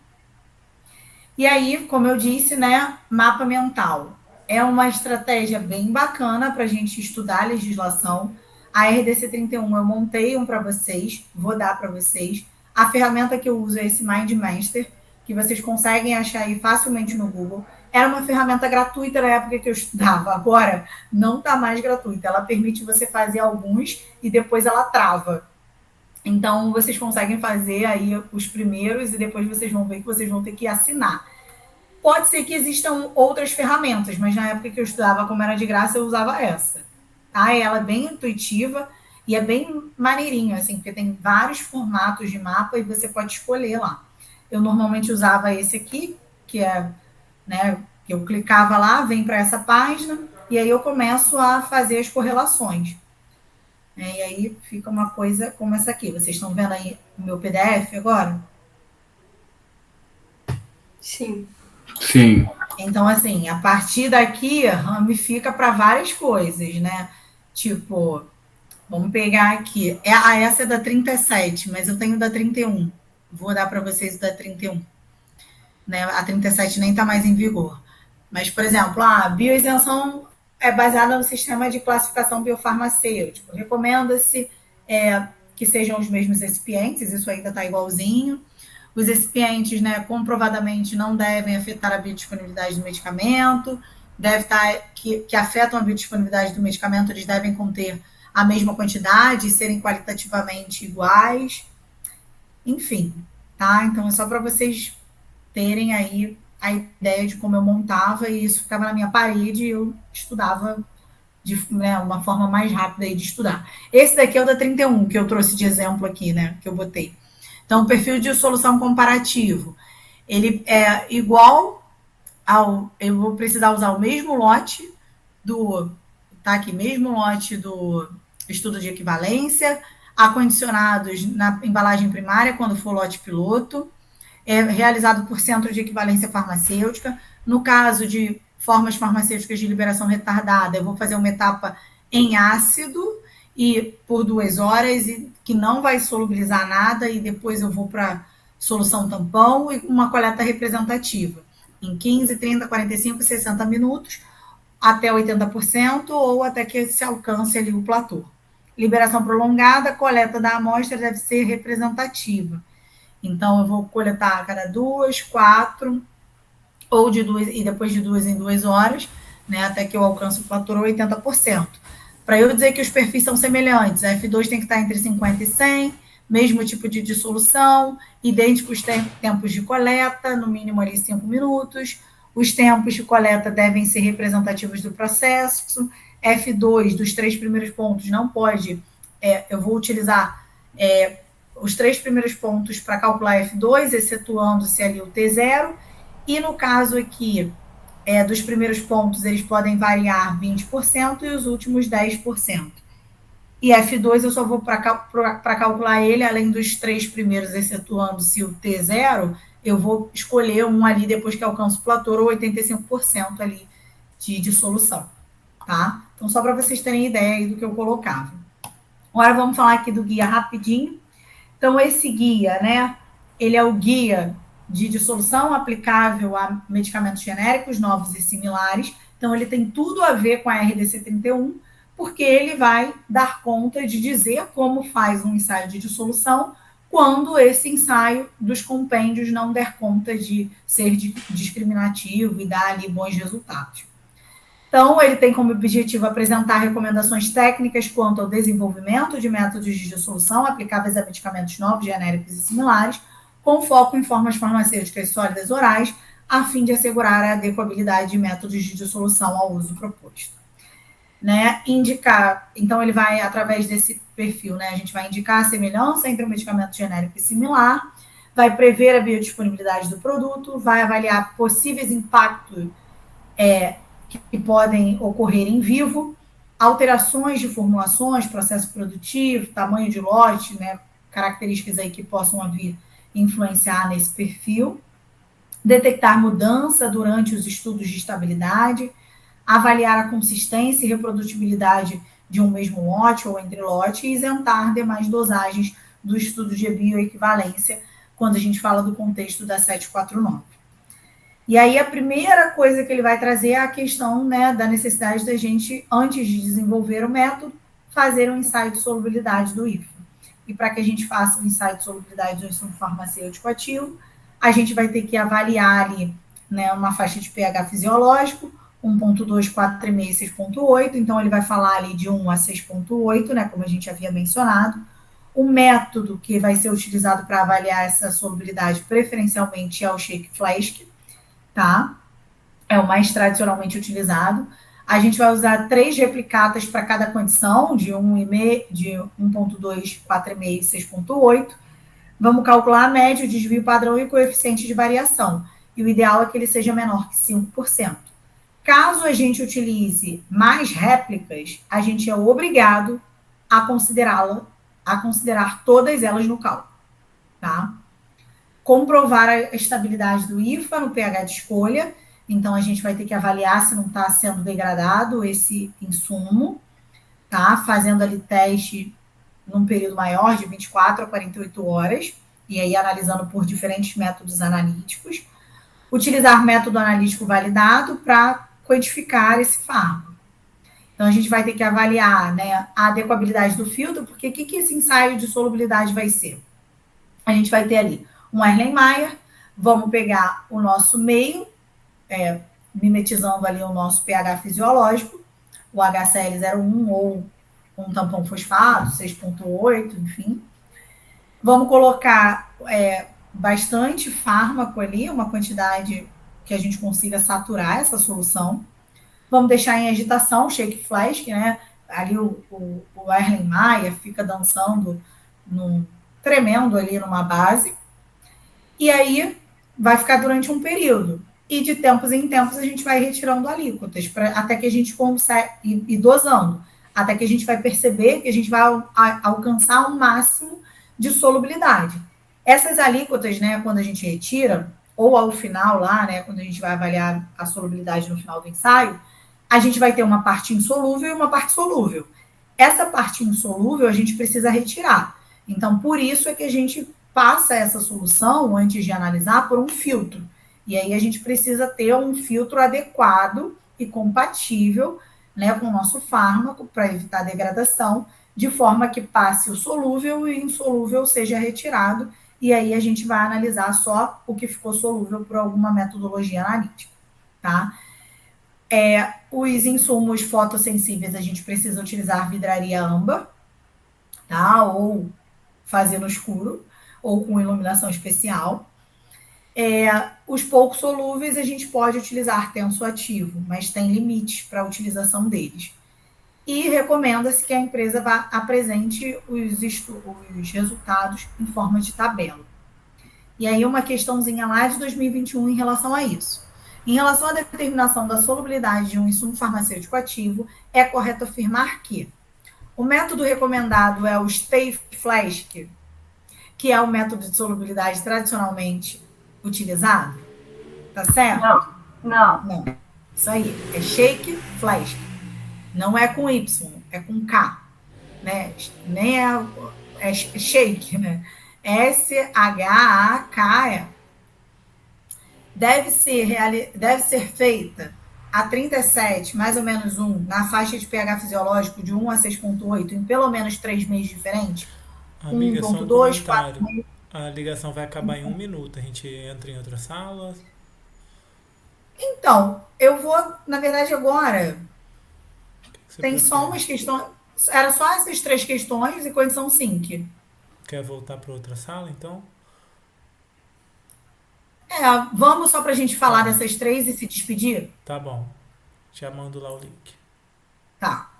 E aí, como eu disse, né, mapa mental. É uma estratégia bem bacana para a gente estudar a legislação. A RDC 31 eu montei um para vocês, vou dar para vocês. A ferramenta que eu uso é esse MindMaster, que vocês conseguem achar aí facilmente no Google. Era uma ferramenta gratuita na época que eu estudava, agora não está mais gratuita. Ela permite você fazer alguns e depois ela trava. Então, vocês conseguem fazer aí os primeiros e depois vocês vão ver que vocês vão ter que assinar. Pode ser que existam outras ferramentas, mas na época que eu estudava, como era de graça, eu usava essa. Tá? Ela é bem intuitiva e é bem maneirinho, assim, porque tem vários formatos de mapa e você pode escolher lá. Eu normalmente usava esse aqui, que é, né, que eu clicava lá, vem para essa página, e aí eu começo a fazer as correlações. E aí fica uma coisa como essa aqui. Vocês estão vendo aí o meu PDF agora? Sim. Sim. Então, assim, a partir daqui, ramifica para várias coisas, né? Tipo, vamos pegar aqui. Essa é da 37, mas eu tenho da 31. Vou dar para vocês o da 31. Né? A 37 nem está mais em vigor. Mas, por exemplo, a bioisenção é baseada no sistema de classificação biofarmacêutico. Recomenda-se que sejam os mesmos recipientes, isso ainda está igualzinho. Os recipientes, né, comprovadamente não devem afetar a biodisponibilidade do medicamento, deve estar que afetam a biodisponibilidade do medicamento, eles devem conter a mesma quantidade e serem qualitativamente iguais. Enfim, tá? Então é só para vocês terem aí a ideia de como eu montava, e isso ficava na minha parede e eu estudava de uma forma mais rápida aí de estudar. Esse daqui é o da 31, que eu trouxe de exemplo aqui, né? Que eu botei. Então, o perfil de solução comparativo, ele é igual ao... Eu vou precisar usar o mesmo lote do... Tá aqui, mesmo lote do estudo de equivalência, acondicionados na embalagem primária, quando for lote piloto, realizado por centro de equivalência farmacêutica. No caso de formas farmacêuticas de liberação retardada, eu vou fazer uma etapa em ácido e por 2 horas, e que não vai solubilizar nada, e depois eu vou para solução tampão e uma coleta representativa em 15, 30, 45 e 60 minutos, até 80%, ou até que se alcance ali o platô. Liberação prolongada, coleta da amostra deve ser representativa. Então, eu vou coletar a cada 2, 4, ou de 2, e depois de 2 em 2 horas, né, até que eu alcance o platô 80%. Para eu dizer que os perfis são semelhantes, a F2 tem que estar entre 50 e 100, mesmo tipo de dissolução, idênticos tempos de coleta, no mínimo ali 5 minutos, os tempos de coleta devem ser representativos do processo, F2 dos 3 primeiros pontos não pode, eu vou utilizar os 3 primeiros pontos para calcular F2, excetuando-se ali o T0, e no caso aqui dos primeiros pontos, eles podem variar 20% e os últimos 10%. E F2 eu só vou para calcular ele, além dos 3 primeiros, excetuando-se o T0, eu vou escolher um ali depois que alcança o platô, ou 85% ali de dissolução, tá? Então, só para vocês terem ideia aí do que eu colocava. Agora vamos falar aqui do guia rapidinho. Então, esse guia, né, ele é o guia de dissolução aplicável a medicamentos genéricos, novos e similares. Então, ele tem tudo a ver com a RDC 31, porque ele vai dar conta de dizer como faz um ensaio de dissolução quando esse ensaio dos compêndios não der conta de ser discriminativo e dar ali bons resultados. Então, ele tem como objetivo apresentar recomendações técnicas quanto ao desenvolvimento de métodos de dissolução aplicáveis a medicamentos novos, genéricos e similares, com foco em formas farmacêuticas sólidas orais, a fim de assegurar a adequabilidade de métodos de dissolução ao uso proposto. Né? Indicar, então ele vai, através desse perfil, né, a gente vai indicar a semelhança entre o medicamento genérico e similar, vai prever a biodisponibilidade do produto, vai avaliar possíveis impactos que podem ocorrer em vivo, alterações de formulações, processo produtivo, tamanho de lote, né, características aí que possam vir influenciar nesse perfil, detectar mudança durante os estudos de estabilidade, avaliar a consistência e reprodutibilidade de um mesmo lote ou entre lote e isentar demais dosagens do estudo de bioequivalência, quando a gente fala do contexto da 749. E aí a primeira coisa que ele vai trazer é a questão, né, da necessidade da gente, antes de desenvolver o método, fazer um ensaio de solubilidade do IFA. E para que a gente faça um ensaio de solubilidade do insumo farmacêutico ativo, a gente vai ter que avaliar ali, né, uma faixa de pH fisiológico, 1.2, 4,5, 6.8, então ele vai falar ali de 1 a 6.8, né, como a gente havia mencionado. O método que vai ser utilizado para avaliar essa solubilidade preferencialmente é o shake flask, tá? É o mais tradicionalmente utilizado. A gente vai usar 3 replicatas para cada condição, de 1,5, de 1.2, 4,5 e 6.8. Vamos calcular a média, o desvio padrão e o coeficiente de variação. E o ideal é que ele seja menor que 5%. Caso a gente utilize mais réplicas, a gente é obrigado a considerar todas elas no cálculo, tá? Comprovar a estabilidade do IFA no pH de escolha. Então, a gente vai ter que avaliar se não está sendo degradado esse insumo, tá? Fazendo ali teste num período maior, de 24 a 48 horas, e aí analisando por diferentes métodos analíticos. Utilizar método analítico validado para quantificar esse fármaco. Então, a gente vai ter que avaliar, né, a adequabilidade do filtro, porque o que esse ensaio de solubilidade vai ser? A gente vai ter ali um Erlenmeyer, vamos pegar o nosso meio, mimetizando ali o nosso pH fisiológico, o HCl01 ou um tampão fosfato, 6,8, enfim. Vamos colocar bastante fármaco ali, uma quantidade que a gente consiga saturar essa solução. Vamos deixar em agitação, shake flask, né? Ali o Erlenmeyer fica dançando, tremendo ali numa base. E aí vai ficar durante um período. E de tempos em tempos a gente vai retirando alíquotas, até que a gente consegue, e dosando, até que a gente vai perceber que a gente vai alcançar um máximo de solubilidade. Essas alíquotas, né, quando a gente retira, ou ao final lá, né, quando a gente vai avaliar a solubilidade no final do ensaio, a gente vai ter uma parte insolúvel e uma parte solúvel. Essa parte insolúvel a gente precisa retirar. Então, por isso é que a gente passa essa solução, antes de analisar, por um filtro. E aí a gente precisa ter um filtro adequado e compatível, né, com o nosso fármaco, para evitar a degradação, de forma que passe o solúvel e o insolúvel seja retirado, e aí a gente vai analisar só o que ficou solúvel por alguma metodologia analítica, tá? Os insumos fotossensíveis, a gente precisa utilizar vidraria âmbar, tá? Ou fazer no escuro, ou com iluminação especial. Os pouco solúveis, a gente pode utilizar tensoativo, mas tem limites para a utilização deles. E recomenda-se que a empresa apresente os resultados em forma de tabela. E aí uma questãozinha lá de 2021 em relação a isso. Em relação à determinação da solubilidade de um insumo farmacêutico ativo, é correto afirmar que o método recomendado é o Stay Flask, que é o método de solubilidade tradicionalmente utilizado. Tá certo? Não. Isso aí. É Shake Flask. Não é com Y, é com K. Né? Nem é shake, né? SHAK. Deve ser feita a 37, mais ou menos 1, na faixa de pH fisiológico de 1 a 6,8, em pelo menos 3 meses diferentes. Amiga, só um 1,2, 4 comentário. meses. A ligação vai acabar em 1 minuto. A gente entra em outra sala. Então, eu vou, na verdade, agora. O que você Tem só prefere? umas questões. Era só essas 3 questões e condição 5. Quer voltar para outra sala, então? Vamos só para a gente falar Tá. dessas 3 e se despedir? Tá bom. Já mando lá o link. Tá.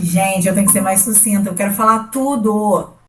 Gente, eu tenho que ser mais sucinta, eu quero falar tudo.